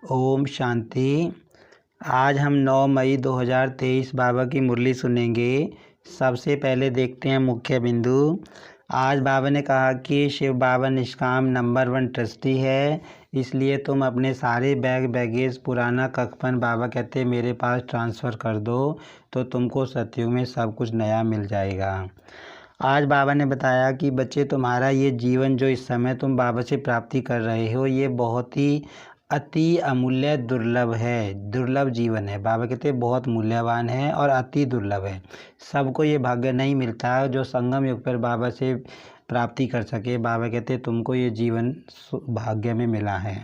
ओम शांति। आज हम 9 मई 2023 बाबा की मुरली सुनेंगे। सबसे पहले देखते हैं मुख्य बिंदु। आज बाबा ने कहा कि शिव बाबा निष्काम नंबर 1 ट्रस्टी है, इसलिए तुम अपने सारे बैगेज पुराना कफन बाबा कहते मेरे पास ट्रांसफ़र कर दो, तो तुमको सतयुग में सब कुछ नया मिल जाएगा। आज बाबा ने बताया कि बच्चे, तुम्हारा ये जीवन जो इस समय तुम बाबा से प्राप्ति कर रहे हो, ये बहुत ही अति अमूल्य दुर्लभ है, दुर्लभ जीवन है। बाबा कहते बहुत मूल्यवान है और अति दुर्लभ है। सबको ये भाग्य नहीं मिलता जो संगम युग पर बाबा से प्राप्ति कर सके। बाबा कहते तुमको ये जीवन भाग्य में मिला है।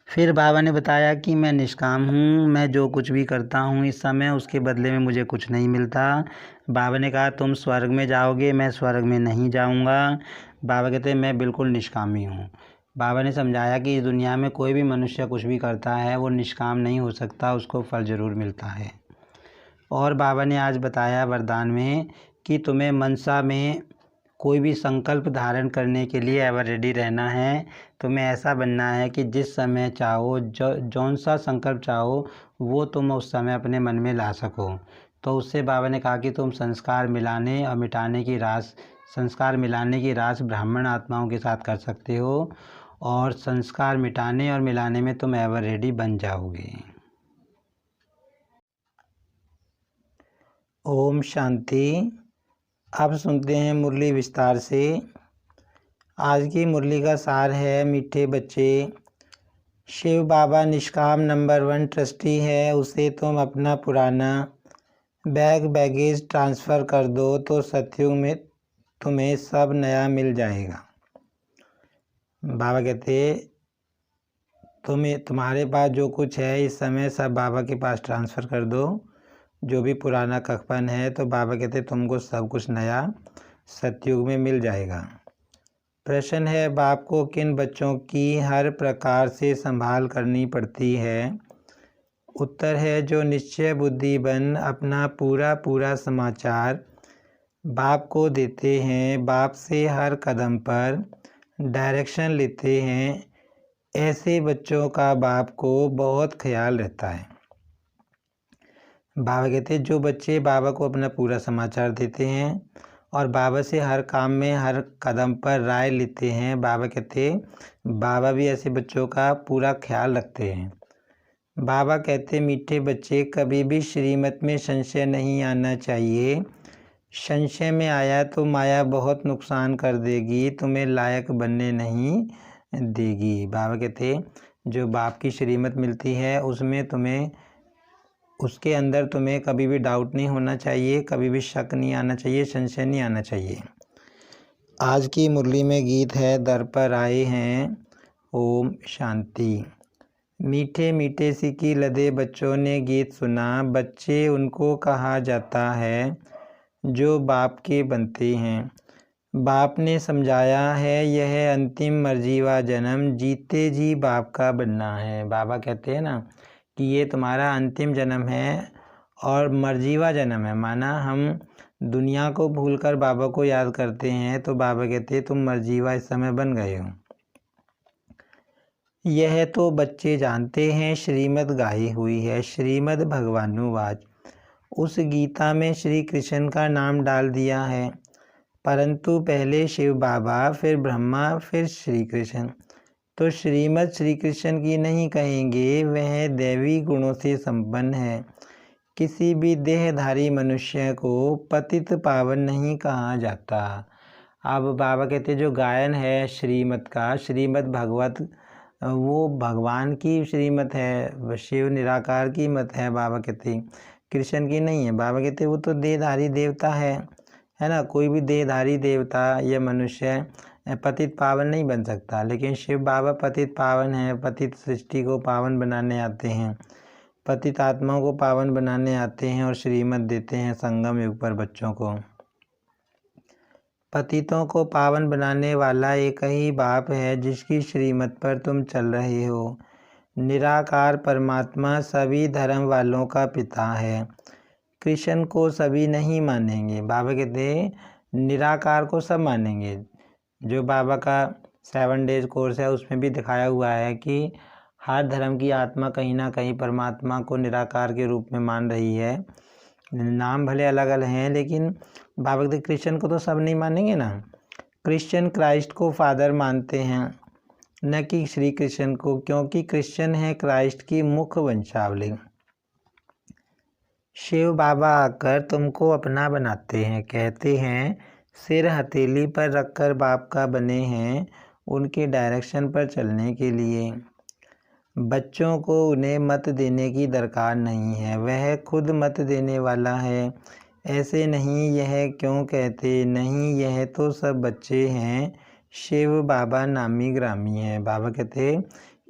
फिर बाबा ने बताया कि मैं निष्काम हूँ, मैं जो कुछ भी करता हूँ इस समय उसके बदले में मुझे कुछ नहीं मिलता। बाबा ने कहा तुम स्वर्ग में जाओगे, मैं स्वर्ग में नहीं जाऊँगा। बाबा कहते मैं बिल्कुल निष्कामी हूँ। बाबा ने समझाया कि इस दुनिया में कोई भी मनुष्य कुछ भी करता है वो निष्काम नहीं हो सकता, उसको फल ज़रूर मिलता है। और बाबा ने आज बताया वरदान में कि तुम्हें मनसा में कोई भी संकल्प धारण करने के लिए एवर रेडी रहना है। तुम्हें ऐसा बनना है कि जिस समय चाहो, जौन सा संकल्प चाहो वो तुम उस समय अपने मन में ला सको। तो उससे बाबा ने कहा कि तुम संस्कार मिलाने और मिटाने की रास ब्राह्मण आत्माओं के साथ कर सकते हो, और संस्कार मिटाने और मिलाने में तुम एवर रेडी बन जाओगे। ओम शांति। अब सुनते हैं मुरली विस्तार से। आज की मुरली का सार है, मीठे बच्चे, शिव बाबा निष्काम नंबर 1 ट्रस्टी है, उसे तुम अपना पुराना बैगेज ट्रांसफ़र कर दो, तो सतयुग में तुम्हें सब नया मिल जाएगा। बाबा कहते तुम्हारे पास जो कुछ है इस समय सब बाबा के पास ट्रांसफ़र कर दो, जो भी पुराना कफन है, तो बाबा कहते तुमको सब कुछ नया सतयुग में मिल जाएगा। प्रश्न है, बाप को किन बच्चों की हर प्रकार से संभाल करनी पड़ती है? उत्तर है, जो निश्चय बुद्धि बन अपना पूरा समाचार बाप को देते हैं, बाप से हर कदम पर डायरेक्शन लेते हैं, ऐसे बच्चों का बाप को बहुत ख्याल रहता है। बाबा कहते हैं जो बच्चे बाबा को अपना पूरा समाचार देते हैं और बाबा से हर काम में हर कदम पर राय लेते हैं, बाबा कहते बाबा भी ऐसे बच्चों का पूरा ख्याल रखते हैं। बाबा कहते मीठे बच्चे, कभी भी श्रीमत में संशय नहीं आना चाहिए। संशय में आया तो माया बहुत नुकसान कर देगी, तुम्हें लायक बनने नहीं देगी। बाबा कहते जो बाप की श्रीमत मिलती है उसके अंदर तुम्हें कभी भी डाउट नहीं होना चाहिए, कभी भी शक नहीं आना चाहिए, संशय नहीं आना चाहिए। आज की मुरली में गीत है, दर पर आए हैं। ओम शांति। मीठे मीठे सिक्की लदे बच्चों ने गीत सुना। बच्चे उनको कहा जाता है जो बाप के बनते हैं। बाप ने समझाया है यह अंतिम मर्जीवा जन्म जीते जी बाप का बनना है। बाबा कहते हैं ना कि ये तुम्हारा अंतिम जन्म है और मर्जीवा जन्म है, माना हम दुनिया को भूलकर बाबा को याद करते हैं, तो बाबा कहते हैं तुम मर्जीवा इस समय बन गए हो। यह तो बच्चे जानते हैं, श्रीमद् गाई हुई है, श्रीमद् भगवानुवाच। उस गीता में श्री कृष्ण का नाम डाल दिया है, परंतु पहले शिव बाबा, फिर ब्रह्मा, फिर श्री कृष्ण। तो श्रीमद् श्री कृष्ण की नहीं कहेंगे, वह दैवी गुणों से संपन्न है। किसी भी देहधारी मनुष्य को पतित पावन नहीं कहा जाता। अब बाबा कहते जो गायन है श्रीमत का, श्रीमद् भगवत, वो भगवान की श्रीमत है, शिव निराकार की मत है। बाबा कहते कृष्ण की नहीं है। बाबा कहते वो तो देहधारी देवता है ना। कोई भी देहधारी देवता या मनुष्य पतित पावन नहीं बन सकता, लेकिन शिव बाबा पतित पावन है। पतित सृष्टि को पावन बनाने आते हैं, पतित आत्माओं को पावन बनाने आते हैं और श्रीमत देते हैं संगम युग पर बच्चों को। पतितों को पावन बनाने वाला एक ही बाप है जिसकी श्रीमत पर तुम चल रहे हो। निराकार परमात्मा सभी धर्म वालों का पिता है। कृष्ण को सभी नहीं मानेंगे। बाबा कहते निराकार को सब मानेंगे। जो बाबा का 7 डेज कोर्स है उसमें भी दिखाया हुआ है कि हर धर्म की आत्मा कहीं ना कहीं परमात्मा को निराकार के रूप में मान रही है। नाम भले अलग अलग हैं, लेकिन बाबा के क्रिश्चियन को तो सब नहीं मानेंगे ना। क्रिश्चियन क्राइस्ट को फादर मानते हैं, न कि श्री कृष्ण को, क्योंकि क्रिश्चियन है क्राइस्ट की मुख्य वंशावली। शिव बाबा आकर तुमको अपना बनाते हैं, कहते हैं सिर हथेली पर रखकर बाप का बने हैं, उनके डायरेक्शन पर चलने के लिए। बच्चों को उन्हें मत देने की दरकार नहीं है, वह खुद मत देने वाला है। ऐसे नहीं, यह क्यों कहते नहीं, यह तो सब बच्चे हैं, शिव बाबा नामी ग्रामी है। बाबा कहते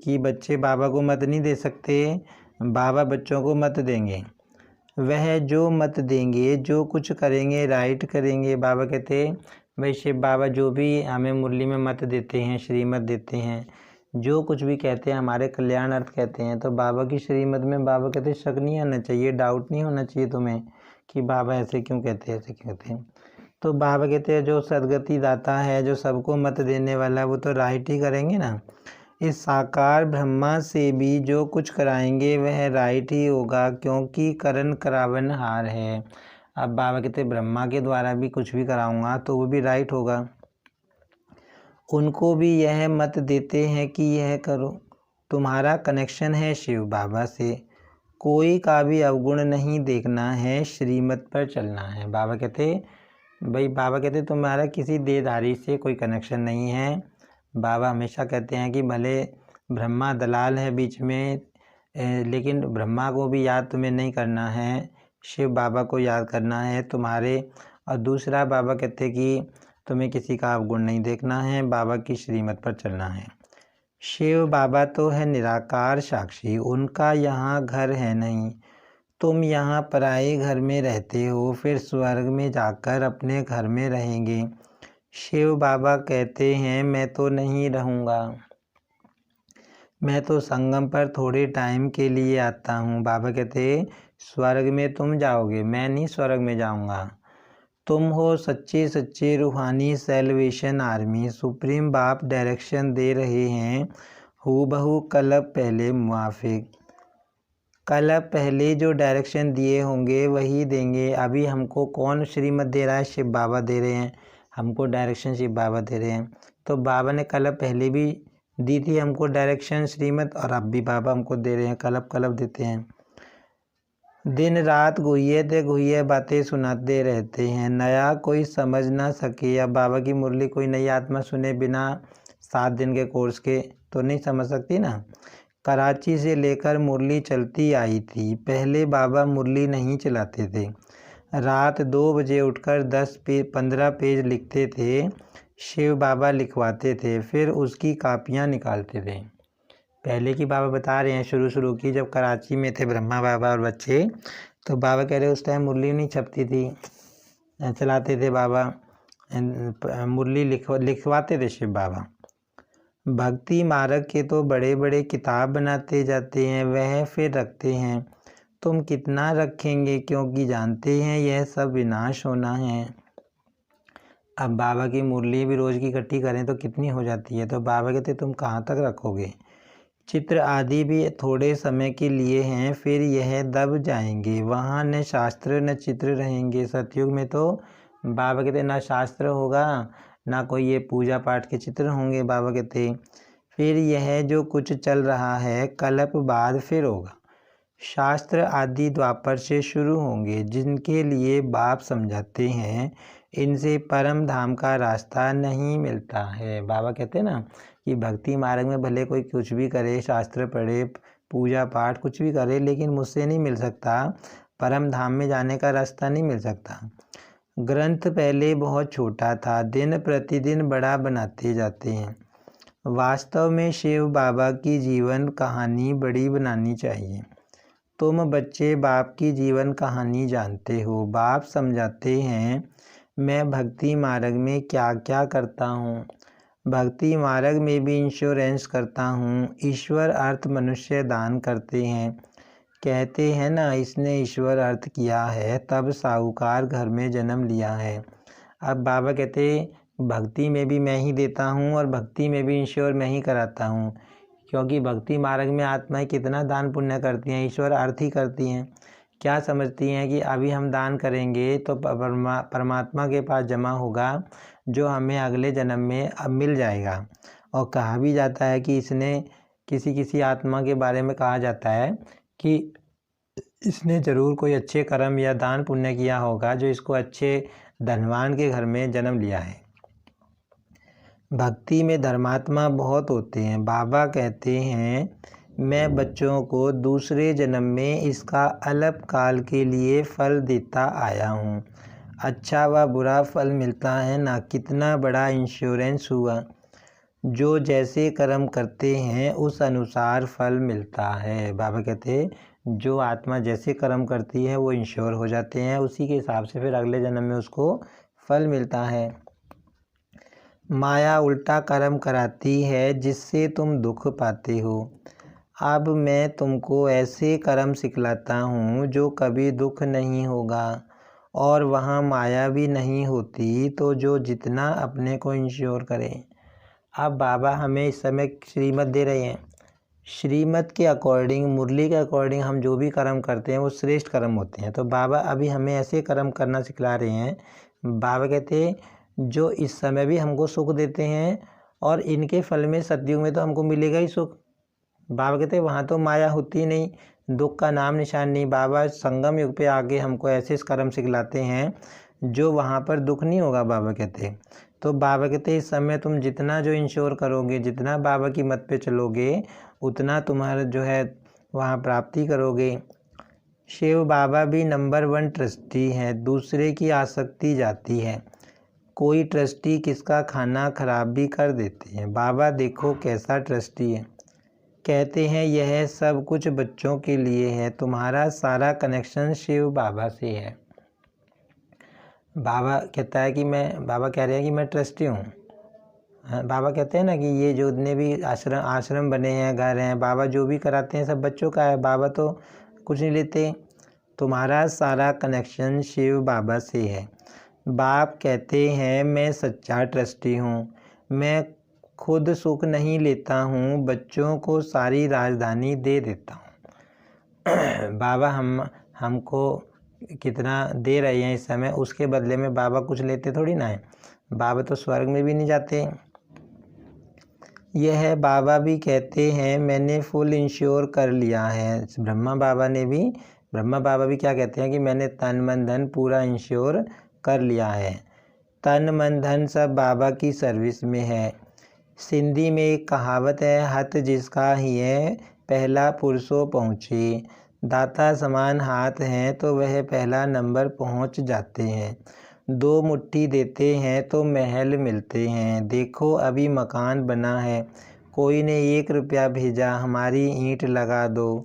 कि बच्चे बाबा को मत नहीं दे सकते, बाबा बच्चों को मत देंगे। वह जो मत देंगे, जो कुछ करेंगे राइट करेंगे। बाबा कहते भाई शिव बाबा जो भी हमें मुरली में मत देते हैं, श्रीमत देते हैं, जो कुछ भी कहते हैं हमारे कल्याण अर्थ कहते हैं, तो बाबा की श्रीमत में बाबा कहते शक नहीं आना चाहिए, डाउट नहीं होना चाहिए तुम्हें कि बाबा ऐसे क्यों कहते हैं, ऐसे क्यों कहते हैं। तो बाबा कहते हैं जो सदगति दाता है, जो सबको मत देने वाला है, वो तो राइट ही करेंगे ना। इस साकार ब्रह्मा से भी जो कुछ कराएंगे वह राइट ही होगा, क्योंकि करण करावन हार है। अब बाबा कहते ब्रह्मा के द्वारा भी कुछ भी कराऊंगा तो वो भी राइट होगा। उनको भी यह मत देते हैं कि यह करो। तुम्हारा कनेक्शन है शिव बाबा से, कोई का भी अवगुण नहीं देखना है, श्रीमत पर चलना है। बाबा कहते भाई, बाबा कहते तुम्हारा किसी देहधारी से कोई कनेक्शन नहीं है। बाबा हमेशा कहते हैं कि भले ब्रह्मा दलाल है बीच में, लेकिन ब्रह्मा को भी याद तुम्हें नहीं करना है, शिव बाबा को याद करना है तुम्हारे। और दूसरा बाबा कहते कि तुम्हें किसी का अवगुण नहीं देखना है, बाबा की श्रीमत पर चलना है। शिव बाबा तो है निराकार साक्षी, उनका यहाँ घर है नहीं। तुम यहाँ पराए घर में रहते हो, फिर स्वर्ग में जाकर अपने घर में रहेंगे। शिव बाबा कहते हैं मैं तो नहीं रहूँगा, मैं तो संगम पर थोड़े टाइम के लिए आता हूँ। बाबा कहते स्वर्ग में तुम जाओगे, मैं नहीं स्वर्ग में जाऊँगा। तुम हो सच्चे सच्चे रूहानी सेल्वेशन आर्मी, सुप्रीम बाप डायरेक्शन दे रहे हैं हूबहू कलब पहले मुआफिक। कलब पहले जो डायरेक्शन दिए होंगे वही देंगे। अभी हमको कौन श्रीमत दे रहा है, शिव बाबा दे रहे हैं हमको डायरेक्शन, शिव बाबा दे रहे हैं। तो बाबा ने कलब पहले भी दी थी हमको डायरेक्शन श्रीमत, और अब भी बाबा हमको दे रहे हैं, कलब कलब देते हैं। दिन रात गुहिये बातें सुनाते रहते हैं, नया कोई समझ ना सके। अब बाबा की मुरली कोई नई आत्मा सुने बिना 7 दिन के कोर्स के तो नहीं समझ सकती ना। कराची से लेकर मुरली चलती आई थी, पहले बाबा मुरली नहीं चलाते थे। रात 2 बजे उठकर 10-15 पेज लिखते थे, शिव बाबा लिखवाते थे, फिर उसकी कापियाँ निकालते थे। पहले की बाबा बता रहे हैं शुरू की, जब कराची में थे ब्रह्मा बाबा और बच्चे, तो बाबा कह रहे उस टाइम मुरली नहीं छपती थी, चलाते थे बाबा, मुरली लिखवाते थे शिव बाबा। भक्ति मार्ग के तो बड़े बड़े किताब बनाते जाते हैं, वह फिर रखते हैं। तुम कितना रखेंगे, क्योंकि जानते हैं यह सब विनाश होना है। अब बाबा की मुरली भी रोज़ की इकट्ठी करें तो कितनी हो जाती है, तो बाबा कहते तुम कहाँ तक रखोगे। चित्र आदि भी थोड़े समय के लिए हैं, फिर यह दब जाएंगे, वहाँ न शास्त्र न चित्र रहेंगे। सतयुग में तो बाबा कहते ना शास्त्र होगा, ना कोई ये पूजा पाठ के चित्र होंगे। बाबा कहते फिर यह जो कुछ चल रहा है कल्प बाद फिर होगा। शास्त्र आदि द्वापर से शुरू होंगे, जिनके लिए बाप समझाते हैं इनसे परम धाम का रास्ता नहीं मिलता है। बाबा कहते हैं ना कि भक्ति मार्ग में भले कोई कुछ भी करे, शास्त्र पढ़े, पूजा पाठ कुछ भी करे, लेकिन मुझसे नहीं मिल सकता, परम धाम में जाने का रास्ता नहीं मिल सकता। ग्रंथ पहले बहुत छोटा था, दिन प्रतिदिन बड़ा बनाते जाते हैं। वास्तव में शिव बाबा की जीवन कहानी बड़ी बनानी चाहिए। तुम बच्चे बाप की जीवन कहानी जानते हो। बाप समझाते हैं मैं भक्ति मार्ग में क्या क्या करता हूँ। भक्ति मार्ग में भी इंश्योरेंस करता हूँ। ईश्वर अर्थ मनुष्य दान करते हैं, कहते हैं ना इसने ईश्वर अर्थ किया है तब साहूकार घर में जन्म लिया है। अब बाबा कहते भक्ति में भी मैं ही देता हूँ और भक्ति में भी इंश्योर मैं ही कराता हूँ, क्योंकि भक्ति मार्ग में आत्माएं कितना दान पुण्य करती हैं, ईश्वर अर्थ ही करती हैं। क्या समझती हैं कि अभी हम दान करेंगे तो परमात्मा के पास जमा होगा, जो हमें अगले जन्म में अब मिल जाएगा। और कहा भी जाता है कि इसने किसी आत्मा के बारे में कहा जाता है कि इसने ज़रूर कोई अच्छे कर्म या दान पुण्य किया होगा, जो इसको अच्छे धनवान के घर में जन्म लिया है। भक्ति में धर्मात्मा बहुत होते हैं। बाबा कहते हैं, मैं बच्चों को दूसरे जन्म में इसका अल्प काल के लिए फल देता आया हूँ। अच्छा व बुरा फल मिलता है ना, कितना बड़ा इंश्योरेंस हुआ। जो जैसे कर्म करते हैं उस अनुसार फल मिलता है। बाबा कहते हैं, जो आत्मा जैसे कर्म करती है वो इंश्योर हो जाते हैं, उसी के हिसाब से फिर अगले जन्म में उसको फल मिलता है। माया उल्टा कर्म कराती है जिससे तुम दुख पाते हो। अब मैं तुमको ऐसे कर्म सिखलाता हूँ जो कभी दुख नहीं होगा और वहाँ माया भी नहीं होती, तो जो जितना अपने को इंश्योर करें। अब बाबा हमें इस समय श्रीमत दे रहे हैं। श्रीमत के अकॉर्डिंग, मुरली के अकॉर्डिंग हम जो भी कर्म करते हैं वो श्रेष्ठ कर्म होते हैं। तो बाबा अभी हमें ऐसे कर्म करना सिखला रहे हैं। बाबा कहते हैं, जो इस समय भी हमको सुख देते हैं और इनके फल में सतयुग में तो हमको मिलेगा ही सुख। बाबा कहते हैं, वहाँ तो माया होती नहीं, दुख का नाम निशान नहीं। बाबा संगम युग पे आके हमको ऐसे कर्म सिखलाते हैं जो वहाँ पर दुख नहीं होगा। बाबा कहते हैं, तो बाबा कहते हैं, इस समय तुम जितना जो इंश्योर करोगे, जितना बाबा की मत पे चलोगे, उतना तुम्हारा जो है वहाँ प्राप्ति करोगे। शिव बाबा भी नंबर 1 ट्रस्टी हैं। दूसरे की आसक्ति जाती है। कोई ट्रस्टी किसका खाना खराब भी कर देते हैं। बाबा देखो कैसा ट्रस्टी है। कहते हैं, यह सब कुछ बच्चों के लिए है। तुम्हारा सारा कनेक्शन शिव बाबा से है। बाबा कहता है कि बाबा कह रहे हैं कि मैं ट्रस्टी हूँ। बाबा कहते हैं ना कि ये जो जितने भी आश्रम बने हैं, घर हैं, बाबा जो भी कराते हैं सब बच्चों का है। बाबा तो कुछ नहीं लेते। तुम्हारा सारा कनेक्शन शिव बाबा से है। बाप कहते हैं, मैं सच्चा ट्रस्टी हूँ। मैं खुद सुख नहीं लेता हूँ, बच्चों को सारी राजधानी दे देता हूँ। बाबा हमको कितना दे रहे हैं इस समय, उसके बदले में बाबा कुछ लेते थोड़ी ना है। बाबा तो स्वर्ग में भी नहीं जाते। यह बाबा भी कहते हैं, मैंने फुल इंश्योर कर लिया है। ब्रह्मा बाबा भी क्या कहते हैं कि मैंने तन मन धन पूरा इंश्योर कर लिया है। तन मन धन सब बाबा की सर्विस में है। सिंधी में एक कहावत है, हथ जिसका ही है पहला पुरुषों पहुँचे। दाता समान हाथ हैं तो वह पहला नंबर पहुँच जाते हैं। 2 मुट्ठी देते हैं तो महल मिलते हैं। देखो अभी मकान बना है, कोई ने 1 रुपया भेजा, हमारी ईंट लगा दो।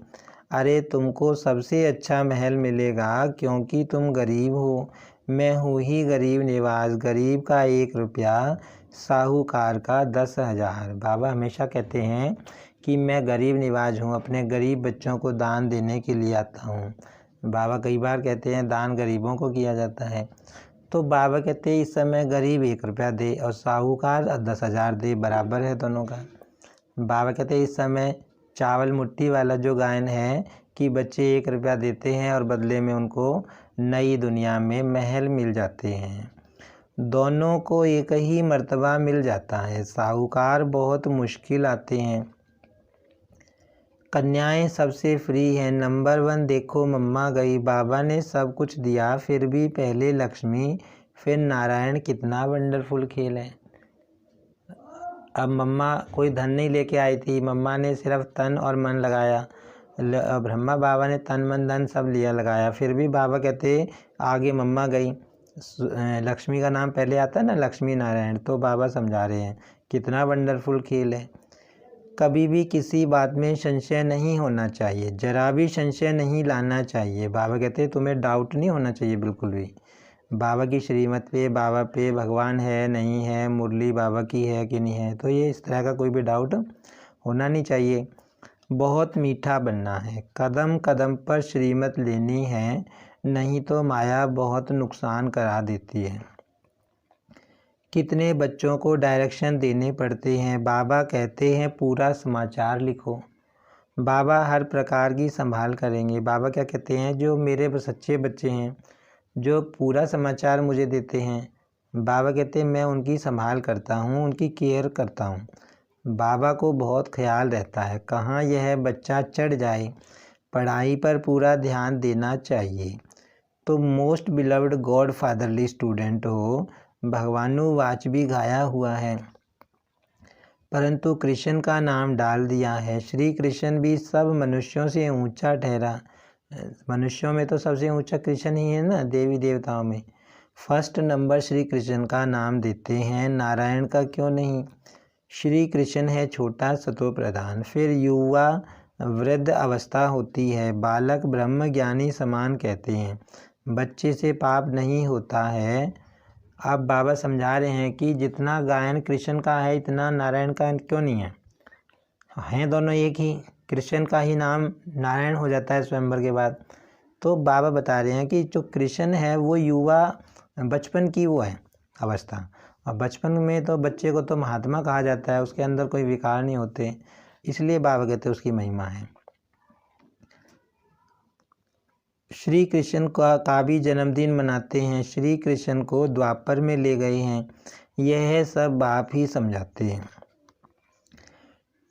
अरे तुमको सबसे अच्छा महल मिलेगा क्योंकि तुम गरीब हो। मैं हूँ ही गरीब निवास, गरीब का 1 रुपया, साहूकार का 10,000। बाबा हमेशा कहते हैं कि मैं गरीब निवाज हूँ, अपने गरीब बच्चों को दान देने के लिए आता हूँ। बाबा कई बार कहते हैं दान गरीबों को किया जाता है। तो बाबा कहते हैं, इस समय गरीब 1 रुपया दे और साहूकार 10,000 दे, बराबर है दोनों का। बाबा कहते हैं, इस समय चावल मुट्ठी वाला जो गायन है कि बच्चे 1 रुपया देते हैं और बदले में उनको नई दुनिया में महल मिल जाते हैं। दोनों को एक ही मर्तबा मिल जाता है। साहूकार बहुत मुश्किल आते हैं। कन्याएं सबसे फ्री हैं। नंबर 1 देखो मम्मा गई, बाबा ने सब कुछ दिया, फिर भी पहले लक्ष्मी फिर नारायण। कितना वंडरफुल खेल है। अब मम्मा कोई धन नहीं लेके आई थी, मम्मा ने सिर्फ तन और मन लगाया। ब्रह्मा बाबा ने तन मन धन सब लिया लगाया, फिर भी बाबा कहते आगे मम्मा गई। लक्ष्मी का नाम पहले आता है ना, लक्ष्मी नारायण। तो बाबा समझा रहे हैं कितना वंडरफुल खेल है। कभी भी किसी बात में संशय नहीं होना चाहिए, जरा भी संशय नहीं लाना चाहिए। बाबा कहते हैं तुम्हें डाउट नहीं होना चाहिए बिल्कुल भी। बाबा की श्रीमत पे, बाबा पे, भगवान है नहीं है, मुरली बाबा की है कि नहीं है, तो ये इस तरह का कोई भी डाउट होना नहीं चाहिए। बहुत मीठा बनना है, कदम कदम पर श्रीमत लेनी है, नहीं तो माया बहुत नुकसान करा देती है। कितने बच्चों को डायरेक्शन देने पड़ते हैं। बाबा कहते हैं पूरा समाचार लिखो। बाबा हर प्रकार की संभाल करेंगे। बाबा क्या कहते हैं, जो मेरे सच्चे बच्चे हैं, जो पूरा समाचार मुझे देते हैं, बाबा कहते हैं मैं उनकी संभाल करता हूँ, उनकी केयर करता हूँ। बाबा को बहुत ख्याल रहता है कहाँ यह बच्चा चढ़ जाए, पढ़ाई पर पूरा ध्यान देना चाहिए। तो most beloved God fatherly student हो, भगवानुवाच भी गाया हुआ है, परंतु कृष्ण का नाम डाल दिया है। श्री कृष्ण भी सब मनुष्यों से ऊंचा ठहरा। मनुष्यों में तो सबसे ऊंचा कृष्ण ही है ना, देवी देवताओं में। फर्स्ट नंबर श्री कृष्ण का नाम देते हैं, नारायण का क्यों नहीं। श्री कृष्ण है छोटा सतो प्रधान। फिर युवा वृद्ध अवस्था होती है, बालक ब्रह्म ज्ञानी समान कहते हैं। बच्चे से पाप नहीं होता है। अब बाबा समझा रहे हैं कि जितना गायन कृष्ण का है इतना नारायण का क्यों नहीं है। हैं दोनों एक ही, कृष्ण का ही नाम नारायण हो जाता है स्वयंवर के बाद। तो बाबा बता रहे हैं कि जो कृष्ण है वो युवा बचपन की वो है अवस्था, और बचपन में तो बच्चे को तो महात्मा कहा जाता है, उसके अंदर कोई विकार नहीं होते, इसलिए बाबा कहते हैं उसकी महिमा है। श्री कृष्ण का भी जन्मदिन मनाते हैं। श्री कृष्ण को द्वापर में ले गए हैं, यह सब बाप ही समझाते हैं।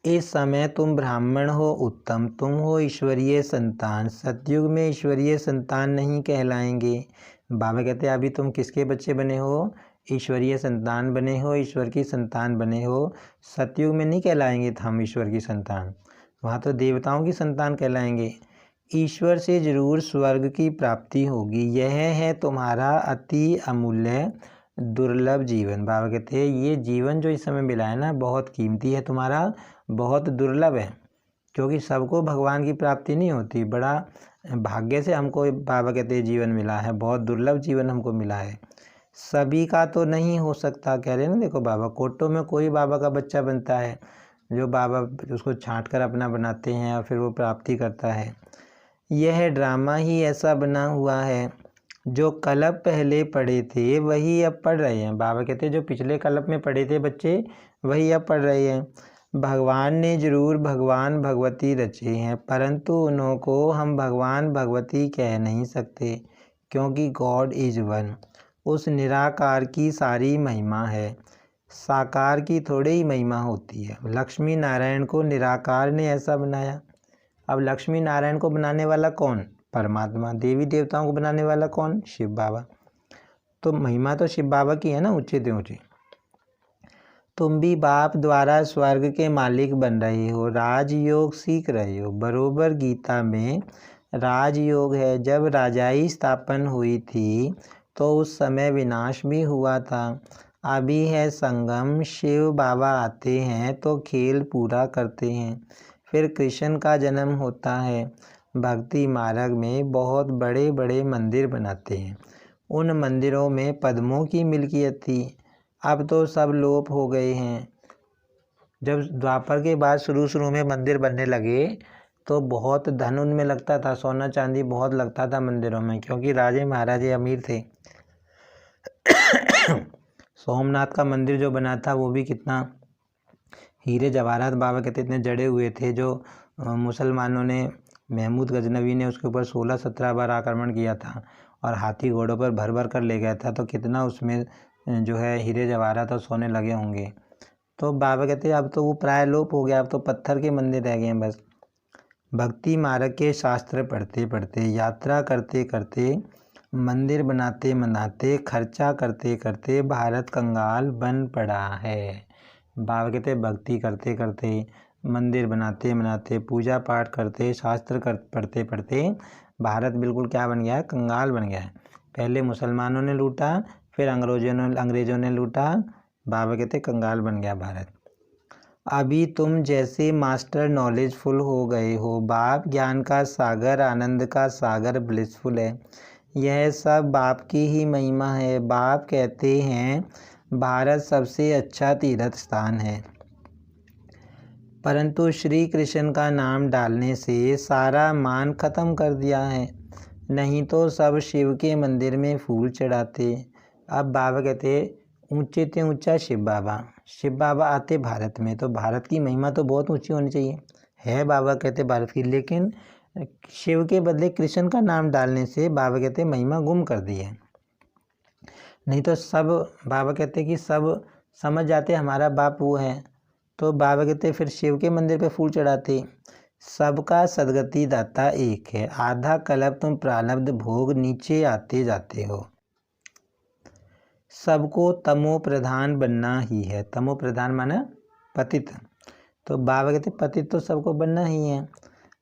इस समय तुम ब्राह्मण हो उत्तम, तुम हो ईश्वरीय संतान। सतयुग में ईश्वरीय संतान नहीं कहलाएंगे। बाबा कहते हैं अभी तुम किसके बच्चे बने हो, ईश्वरीय संतान बने हो, ईश्वर की संतान बने हो। सतयुग में नहीं कहलाएंगे हम ईश्वर की संतान, वहाँ तो देवताओं की संतान कहलाएंगे। ईश्वर से जरूर स्वर्ग की प्राप्ति होगी, यह है तुम्हारा अति अमूल्य दुर्लभ जीवन। बाबा कहते हैं ये जीवन जो इस समय मिला है ना बहुत कीमती है, तुम्हारा बहुत दुर्लभ है, क्योंकि सबको भगवान की प्राप्ति नहीं होती। बड़ा भाग्य से हमको बाबा कहते हैं जीवन मिला है, बहुत दुर्लभ जीवन हमको मिला है, सभी का तो नहीं हो सकता। कह रहे हैं ना, देखो बाबा कोटों में कोई बाबा का बच्चा बनता है, जो बाबा उसको छांट कर अपना बनाते हैं और फिर वो प्राप्ति करता है। यह ड्रामा ही ऐसा बना हुआ है, जो कल्प पहले पढ़े थे वही अब पढ़ रहे हैं। बाबा कहते हैं जो पिछले कल्प में पढ़े थे बच्चे वही अब पढ़ रहे हैं। भगवान ने जरूर भगवान भगवती रचे हैं, परंतु उन्हों को हम भगवान भगवती कह नहीं सकते, क्योंकि गॉड इज वन। उस निराकार की सारी महिमा है, साकार की थोड़ी ही महिमा होती है। लक्ष्मी नारायण को निराकार ने ऐसा बनाया। अब लक्ष्मी नारायण को बनाने वाला कौन, परमात्मा। देवी देवताओं को बनाने वाला कौन, शिव बाबा। तो महिमा तो शिव बाबा की है ना, ऊंचे से ऊंचे। तुम भी बाप द्वारा स्वर्ग के मालिक बन रहे हो, राजयोग सीख रहे हो। बरोबर गीता में राजयोग है। जब राजाई स्थापन हुई थी तो उस समय विनाश भी हुआ था। अभी है संगम, शिव बाबा आते हैं तो खेल पूरा करते हैं, फिर कृष्ण का जन्म होता है। भक्ति मार्ग में बहुत बड़े बड़े मंदिर बनाते हैं, उन मंदिरों में पद्मों की मिल्कियत थी, अब तो सब लोप हो गए हैं। जब द्वापर के बाद शुरू में मंदिर बनने लगे तो बहुत धन उनमें लगता था, सोना चांदी बहुत लगता था मंदिरों में, क्योंकि राजे महाराजे अमीर थे। सोमनाथ का मंदिर जो बना था वो भी कितना हीरे जवाहरात बाबा कहते इतने जड़े हुए थे, जो मुसलमानों ने, महमूद गजनवी ने उसके ऊपर 16-17 बार आक्रमण किया था और हाथी घोड़ों पर भर भर कर ले गया था, तो कितना उसमें जो है हीरे जवाहरात और सोने लगे होंगे। तो बाबा कहते हैं अब तो वो प्राय लोप हो गया, अब तो पत्थर के मंदिर रह गए हैं बस। भक्ति मार्ग के शास्त्र पढ़ते पढ़ते, यात्रा करते करते, मंदिर बनाते बनाते, खर्चा करते करते भारत कंगाल बन पड़ा है। बाबा कहते हैं भक्ति करते करते, मंदिर बनाते बनाते, पूजा पाठ करते, शास्त्र पढ़ते पढ़ते भारत बिल्कुल क्या बन गया है, कंगाल बन गया है। पहले मुसलमानों ने लूटा, फिर अंग्रेज़ों ने लूटा, बाबा कहते कंगाल बन गया भारत। अभी तुम जैसे मास्टर नॉलेजफुल हो गए हो, बाप ज्ञान का सागर, आनंद का सागर ब्लिसफुल है, यह सब बाप की ही महिमा है। बाप कहते हैं भारत सबसे अच्छा तीर्थ स्थान है, परंतु श्री कृष्ण का नाम डालने से सारा मान खत्म कर दिया है, नहीं तो सब शिव के मंदिर में फूल चढ़ाते। अब बाबा कहते ऊंचे ते ऊंचा शिव बाबा आते भारत में, तो भारत की महिमा तो बहुत ऊंची होनी चाहिए। है बाबा कहते भारत की, लेकिन शिव के बदले कृष्ण का नाम डालने से बाबा कहते महिमा गुम कर दी है। नहीं तो सब बाबा कहते कि सब समझ जाते हमारा बाप वो है, तो बाबा कहते फिर शिव के मंदिर पे फूल चढ़ाते। सबका सदगति दाता एक है, आधा कल्प तुम प्रारब्ध भोग नीचे आते जाते हो। सबको तमो प्रधान बनना ही है, तमो प्रधान माना पतित, तो बाबा कहते पतित तो सबको बनना ही है।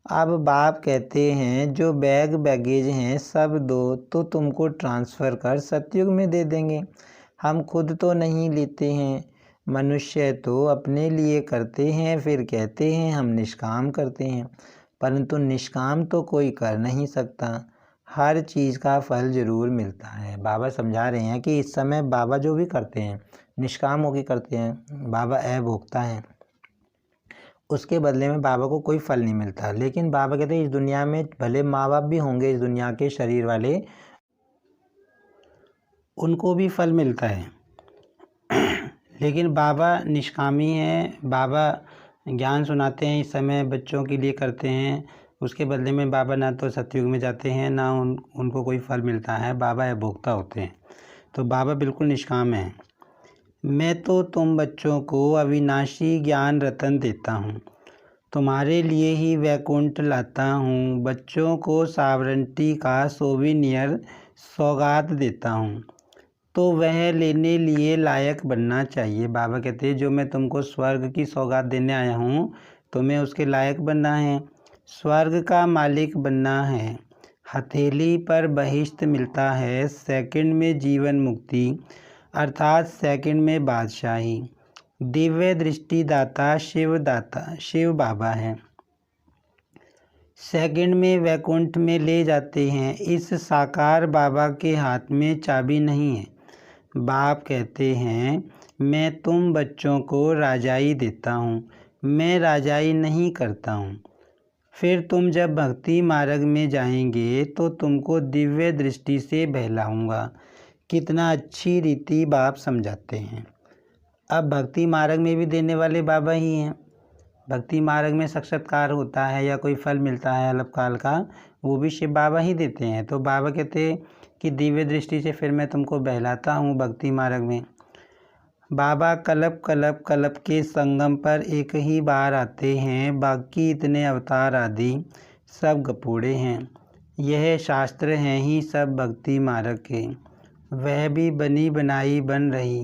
अब बाप कहते हैं जो बैग बैगेज हैं सब दो, तो तुमको ट्रांसफ़र कर सतयुग में दे देंगे। हम खुद तो नहीं लेते हैं, मनुष्य तो अपने लिए करते हैं, फिर कहते हैं हम निष्काम करते हैं, परंतु निष्काम तो कोई कर नहीं सकता, हर चीज़ का फल ज़रूर मिलता है। बाबा समझा रहे हैं कि इस समय बाबा जो भी करते हैं निष्काम होकर करते हैं, बाबा अभोक्ता हैं, उसके बदले में बाबा को कोई फल नहीं मिलता। लेकिन बाबा कहते हैं इस दुनिया में भले माँ बाप भी होंगे, इस दुनिया के शरीर वाले, उनको भी फल मिलता है, लेकिन बाबा निष्कामी हैं। बाबा ज्ञान सुनाते हैं, इस समय बच्चों के लिए करते हैं, उसके बदले में बाबा ना तो सतयुग में जाते हैं, ना उनको कोई फल मिलता है, बाबा अभोक्ता होते हैं, तो बाबा बिल्कुल निष्काम हैं। मैं तो तुम बच्चों को अविनाशी ज्ञान रतन देता हूँ, तुम्हारे लिए ही वैकुंठ लाता हूँ, बच्चों को सावरंटी का सोविनियर सौगात देता हूँ, तो वह लेने लिए लायक बनना चाहिए। बाबा कहते हैं जो मैं तुमको स्वर्ग की सौगात देने आया हूँ, तुम्हें उसके लायक बनना है, स्वर्ग का मालिक बनना है। हथेली पर बहिश्त मिलता है, सेकंड में जीवन मुक्ति, अर्थात सेकंड में बादशाही। दिव्य दृष्टि दाता शिव बाबा है, सेकंड में वैकुंठ में ले जाते हैं। इस साकार बाबा के हाथ में चाबी नहीं है। बाप कहते हैं मैं तुम बच्चों को राजाई देता हूँ, मैं राजाई नहीं करता हूँ। फिर तुम जब भक्ति मार्ग में जाएंगे तो तुमको दिव्य दृष्टि से बहलाऊंगा। कितना अच्छी रीति बाप समझाते हैं। अब भक्ति मार्ग में भी देने वाले बाबा ही हैं। भक्ति मार्ग में साक्षात्कार होता है या कोई फल मिलता है अल्पकाल का, वो भी शिव बाबा ही देते हैं। तो बाबा कहते हैं कि दिव्य दृष्टि से फिर मैं तुमको बहलाता हूँ भक्ति मार्ग में। बाबा कल्प के संगम पर एक ही बार आते हैं, बाकी इतने अवतार आदि सब गपोड़े हैं। यह शास्त्र हैं ही सब भक्ति मार्ग के, वह भी बनी बनाई बन रही,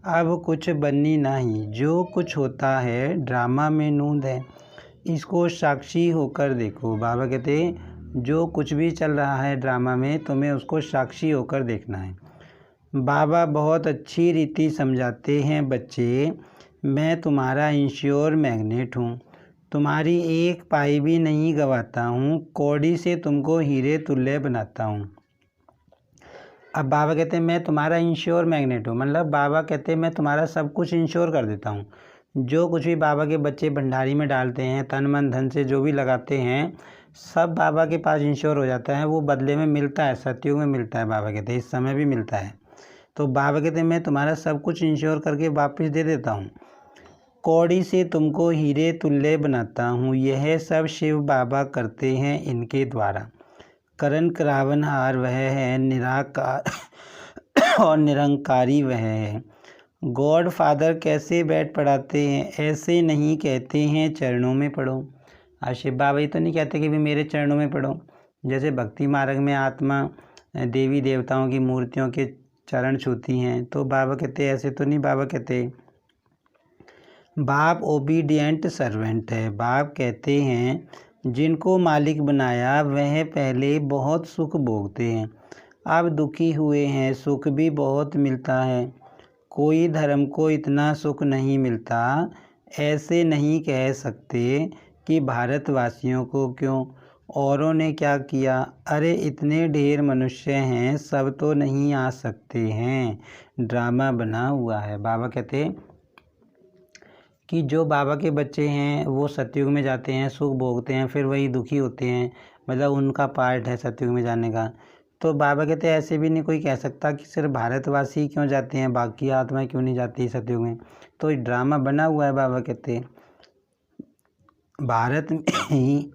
अब कुछ बननी नहीं। जो कुछ होता है ड्रामा में नूंद है, इसको साक्षी होकर देखो। बाबा कहते हैं जो कुछ भी चल रहा है ड्रामा में, तुम्हें उसको साक्षी होकर देखना है। बाबा बहुत अच्छी रीति समझाते हैं बच्चे, मैं तुम्हारा इंश्योर मैग्नेट हूँ, तुम्हारी एक पाई भी नहीं गवाता हूँ, कौड़ी से तुमको हीरे तुल्य बनाता हूँ। अब बाबा कहते हैं मैं तुम्हारा इंश्योर मैग्नेट हूँ, मतलब बाबा कहते हैं मैं तुम्हारा सब कुछ इंश्योर कर देता हूँ। जो कुछ भी बाबा के बच्चे भंडारी में डालते हैं, तन मन धन से जो भी लगाते हैं, सब बाबा के पास इंश्योर हो जाता है, वो बदले में मिलता है, सतयुग में मिलता है। बाबा कहते हैं इस समय भी मिलता है। तो बाबा कहते हैं मैं तुम्हारा सब कुछ इंश्योर करके वापस दे देता हूँ, कौड़ी से तुमको हीरे तुल्य बनाता हूँ। यह सब शिव बाबा करते हैं इनके द्वारा। करण करावनहार वह है, निराकार और निरंकारी वह है। गॉड फादर कैसे बैठ पढ़ाते हैं, ऐसे नहीं कहते हैं चरणों में पढ़ो। शिव बाबा ये तो नहीं कहते कि भी मेरे चरणों में पढ़ो। जैसे भक्ति मार्ग में आत्मा देवी देवताओं की मूर्तियों के चरण छूती हैं, तो बाबा कहते ऐसे तो नहीं। बाबा कहते बाप ओबीडियंट सर्वेंट है। बाप कहते हैं जिनको मालिक बनाया वह पहले बहुत सुख भोगते हैं, अब दुखी हुए हैं, सुख भी बहुत मिलता है। कोई धर्म को इतना सुख नहीं मिलता, ऐसे नहीं कह सकते कि भारतवासियों को क्यों, औरों ने क्या किया। अरे इतने ढेर मनुष्य हैं, सब तो नहीं आ सकते हैं, ड्रामा बना हुआ है। बाबा कहते कि जो बाबा के बच्चे हैं वो सतयुग में जाते हैं, सुख भोगते हैं, फिर वही दुखी होते हैं, मतलब उनका पार्ट है सतयुग में जाने का। तो बाबा कहते हैं ऐसे भी नहीं कोई कह सकता कि सिर्फ भारतवासी क्यों जाते हैं, बाकी आत्माएं क्यों नहीं जाती सतयुग में। तो ये ड्रामा बना हुआ है। बाबा कहते हैं भारत में ही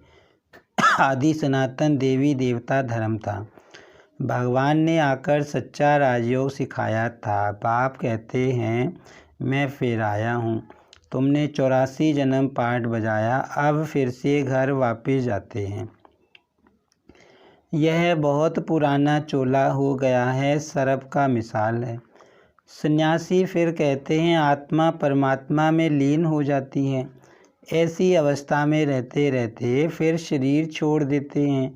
आदि सनातन देवी देवता धर्म था। भगवान ने आकर सच्चा राजयोग सिखाया था। बाप कहते हैं मैं फिर आया हूँ। तुमने 84 जन्म पाठ बजाया, अब फिर से घर वापस जाते हैं। यह बहुत पुराना चोला हो गया है, सरप का मिसाल है। सन्यासी फिर कहते हैं आत्मा परमात्मा में लीन हो जाती है। ऐसी अवस्था में रहते रहते फिर शरीर छोड़ देते हैं,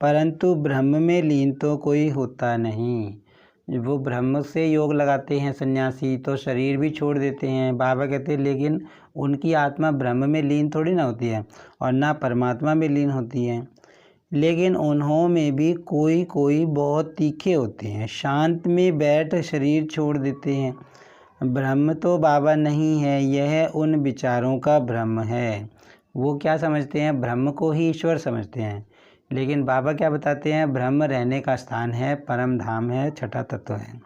परंतु ब्रह्म में लीन तो कोई होता नहीं। वो ब्रह्म से योग लगाते हैं सन्यासी, तो शरीर भी छोड़ देते हैं। बाबा कहते हैं लेकिन उनकी आत्मा ब्रह्म में लीन थोड़ी ना होती है और ना परमात्मा में लीन होती है। लेकिन उन्हों में भी कोई कोई बहुत तीखे होते हैं, शांत में बैठ शरीर छोड़ देते हैं। ब्रह्म तो बाबा नहीं है, यह उन विचारों का भ्रम है। वो क्या समझते हैं, ब्रह्म को ही ईश्वर समझते हैं। लेकिन बाबा क्या बताते हैं, ब्रह्म रहने का स्थान है, परम धाम है, छठा तत्व है।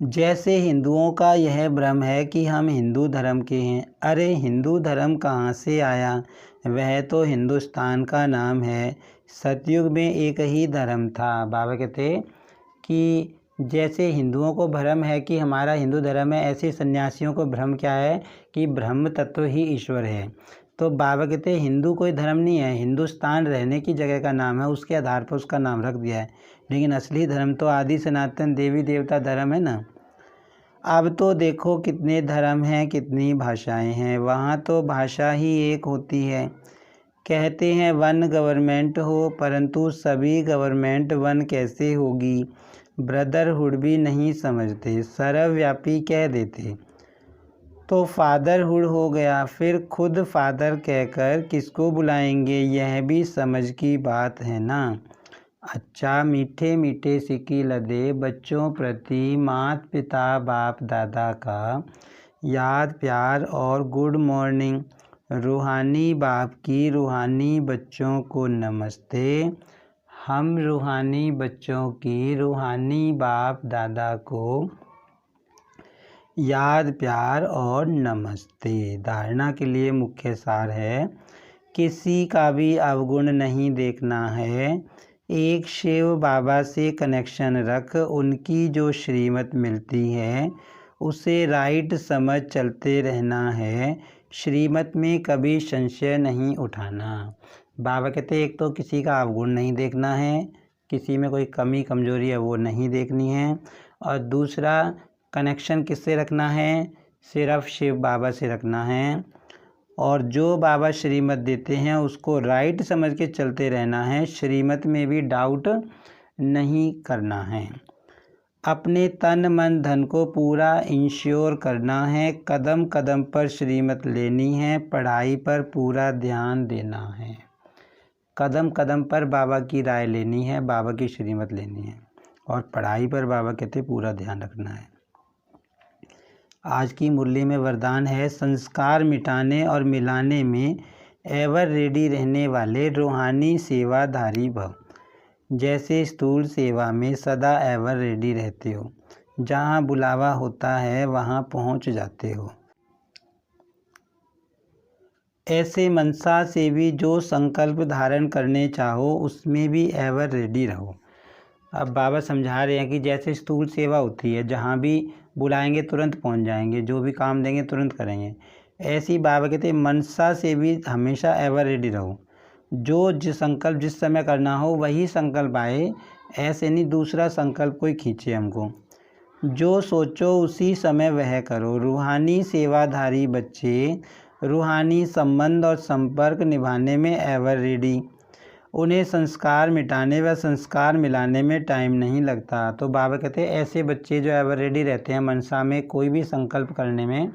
जैसे हिंदुओं का यह भ्रम है कि हम हिंदू धर्म के हैं। अरे हिंदू धर्म कहाँ से आया, वह तो हिंदुस्तान का नाम है। सतयुग में एक ही धर्म था। बाबा कहते कि जैसे हिंदुओं को भ्रम है कि हमारा हिंदू धर्म है, ऐसे सन्यासियों को भ्रम क्या है कि ब्रह्म तत्व ही ईश्वर है। तो बाबा कहते हैं हिंदू कोई धर्म नहीं है, हिंदुस्तान रहने की जगह का नाम है, उसके आधार पर उसका नाम रख दिया है। लेकिन असली धर्म तो आदि सनातन देवी देवता धर्म है ना। अब तो देखो कितने धर्म हैं, कितनी भाषाएं हैं, वहाँ तो भाषा ही एक होती है। कहते हैं वन गवर्नमेंट हो, परंतु सभी गवर्नमेंट वन कैसे होगी। ब्रदरहुड भी नहीं समझते, सर्वव्यापी कह देते तो फादरहुड हो गया। फिर खुद फादर कहकर किसको बुलाएंगे, यह भी समझ की बात है ना। अच्छा मीठे मीठे सिक्की लदे बच्चों प्रति माता पिता बाप दादा का याद प्यार और गुड मॉर्निंग। रूहानी बाप की रूहानी बच्चों को नमस्ते। हम रूहानी बच्चों की रूहानी बाप दादा को याद प्यार और नमस्ते। धारणा के लिए मुख्य सार है, किसी का भी अवगुण नहीं देखना है। एक शिव बाबा से कनेक्शन रख, उनकी जो श्रीमत मिलती है उसे राइट समझ चलते रहना है। श्रीमत में कभी संशय नहीं उठाना। बाबा कहते एक तो किसी का अवगुण नहीं देखना है, किसी में कोई कमी कमजोरी है वो नहीं देखनी है, और दूसरा कनेक्शन किससे रखना है, सिर्फ शिव बाबा से रखना है। और जो बाबा श्रीमत देते हैं उसको राइट समझ के चलते रहना है, श्रीमत में भी डाउट नहीं करना है। अपने तन मन धन को पूरा इंश्योर करना है। कदम कदम पर श्रीमत लेनी है, पढ़ाई पर पूरा ध्यान देना है। कदम कदम पर बाबा की राय लेनी है, बाबा की श्रीमत लेनी है, और पढ़ाई पर बाबा कहते पूरा ध्यान रखना है। आज की मुरली में वरदान है, संस्कार मिटाने और मिलाने में एवर रेडी रहने वाले रूहानी सेवाधारी भव। जैसे स्थूल सेवा में सदा एवर रेडी रहते हो, जहाँ बुलावा होता है वहाँ पहुँच जाते हो। ऐसे मनसा से भी जो संकल्प धारण करने चाहो उसमें भी एवर रेडी रहो। अब बाबा समझा रहे हैं कि जैसे स्थूल सेवा होती है, जहाँ भी बुलाएंगे तुरंत पहुँच जाएंगे, जो भी काम देंगे तुरंत करेंगे। ऐसी बाबा कहते हैं मनसा से भी हमेशा एवर रेडी रहो। जो जिस संकल्प जिस समय करना हो वही संकल्प आए, ऐसे नहीं दूसरा संकल्प कोई खींचे हमको। जो सोचो उसी समय वह करो। रूहानी सेवाधारी बच्चे रूहानी संबंध और संपर्क निभाने में एवर रेडी। उन्हें संस्कार मिटाने व संस्कार मिलाने में टाइम नहीं लगता। तो बाबा कहते हैं ऐसे बच्चे जो एवर रेडी रहते हैं मनसा में कोई भी संकल्प करने में,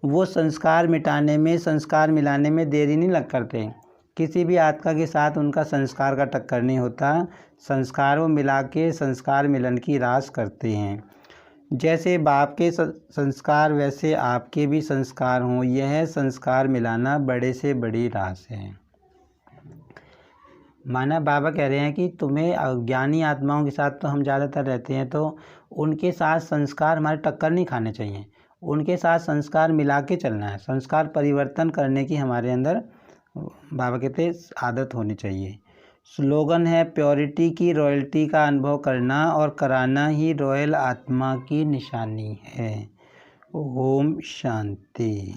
वो संस्कार मिटाने में संस्कार मिलाने में देरी नहीं लग करते। किसी भी आत्मा के साथ उनका संस्कार का टक्कर नहीं होता। संस्कार वो मिला के संस्कार मिलन की रास करते हैं। जैसे बाप के संस्कार वैसे आपके भी संस्कार हों, यह संस्कार मिलाना बड़े से बड़ी रास है। माना बाबा कह रहे हैं कि तुम्हें अज्ञानी आत्माओं के साथ तो हम ज़्यादातर रहते हैं, तो उनके साथ संस्कार हमारे टक्कर नहीं खाने चाहिए, उनके साथ संस्कार मिला के चलना है, संस्कार परिवर्तन करने की हमारे अंदर बाबा कहते हैं आदत होनी चाहिए। स्लोगन है प्योरिटी की रॉयल्टी का अनुभव करना और कराना ही रॉयल आत्मा की निशानी है। ओम शांति।